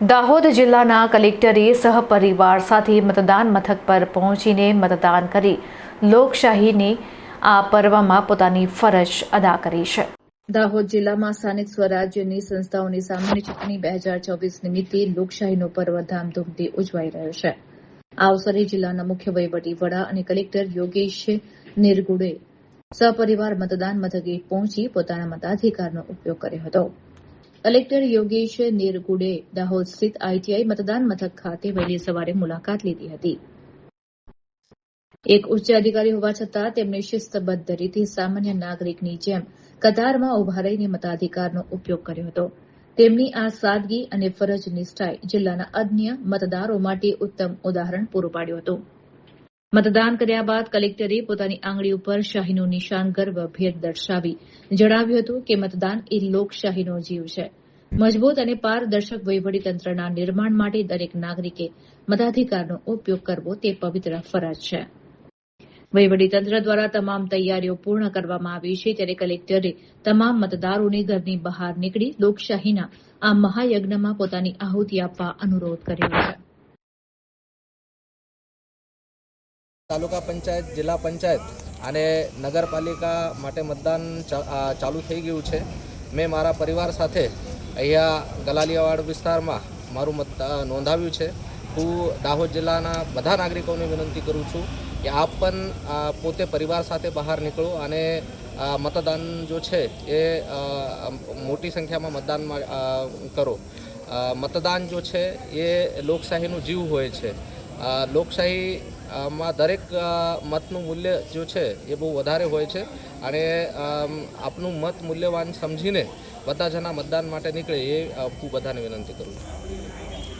દાહોદ જિલ્લાના કલેક્ટરે સહપરિવાર સાથે મતદાન મથક પર પહોંચીને મતદાન કરી લોકશાહીની આ પર્વમાં પોતાની ફરજ અદા કરી છે। દાહોદ જિલ્લામાં સ્થાનિક સ્વરાજ્યની સંસ્થાઓની સામાન્ય ચૂંટણી 2024 નિમિત્તે લોકશાહીનો પર્વ ધામધૂમથી ઉજવાઈ રહ્યો છે। આ અવસરે જિલ્લાના મુખ્ય વહીવટી વડા અને કલેક્ટર યોગેશ નિરગુડે સહપરિવાર મતદાન મથકે પહોંચી પોતાના મતાધિકારનો ઉપયોગ કર્યો હતો। કલેક્ટર યોગેશ નિરગુડે દાહોદ સ્થિત આઈટીઆઈ મતદાન મથક ખાતે વહેલી સવારે મુલાકાત લીધી હતી। એક ઉચ્ચ અધિકારી હોવા છતાં તેમણે શિસ્તબદ્ધ રીતે સામાન્ય નાગરિકની જેમ કતારમાં ઉભા રહીને મતાધિકારનો ઉપયોગ કર્યો હતો। તેમની આ સાદગી અને ફરજ નિષ્ઠાએ જિલ્લાના અન્ય મતદારો માટે ઉત્તમ ઉદાહરણ પૂરું પાડ્યું હતું। મતદાન કર્યા બાદ કલેક્ટરે પોતાની આંગળી ઉપર શાહીનું નિશાન ગર્વભેર દર્શાવી જણાવ્યું હતું કે મતદાન એ લોકશાહીનો જીવ છે। મજબૂત અને પારદર્શક વહીવટીતંત્રના નિર્માણ માટે દરેક નાગરિકે મતાધિકારનો ઉપયોગ કરવો તે પવિત્ર ફરજ છે। વહીવટીતંત્ર દ્વારા તમામ તૈયારીઓ પૂર્ણ કરવામાં આવી છે ત્યારે કલેક્ટરે તમામ મતદારોને ઘરની બહાર નીકળી લોકશાહીના આ મહાયજ્ઞમાં પોતાની આહુતિ આપવા અનુરોધ કર્યો છે। તાલુકા પંચાયત, જિલ્લા પંચાયત અને નગરપાલિકા માટે મતદાન ચાલુ થઈ ગયું છે। મેં મારા પરિવાર સાથે અહીંયા ગલાલિયાવાડ વિસ્તારમાં મારું મત નોંધાવ્યું છે। હું દાહોદ જિલ્લાના બધા નાગરિકોને વિનંતી કરું છું કે આપ પણ પોતે પરિવાર સાથે બહાર નીકળો અને મતદાન જો છે એ મોટી સંખ્યામાં મતદાન કરો। મતદાન જો છે એ લોકશાહીનું જીવ હોય છે। લોકશાહીમાં દરેક મતનું મૂલ્ય જો છે એ બહુ વધારે હોય છે અને આપનું મત મૂલ્યવાન સમજીને બધા જણા મતદાન માટે નીકળે એ હું બધાને વિનંતી કરું છું।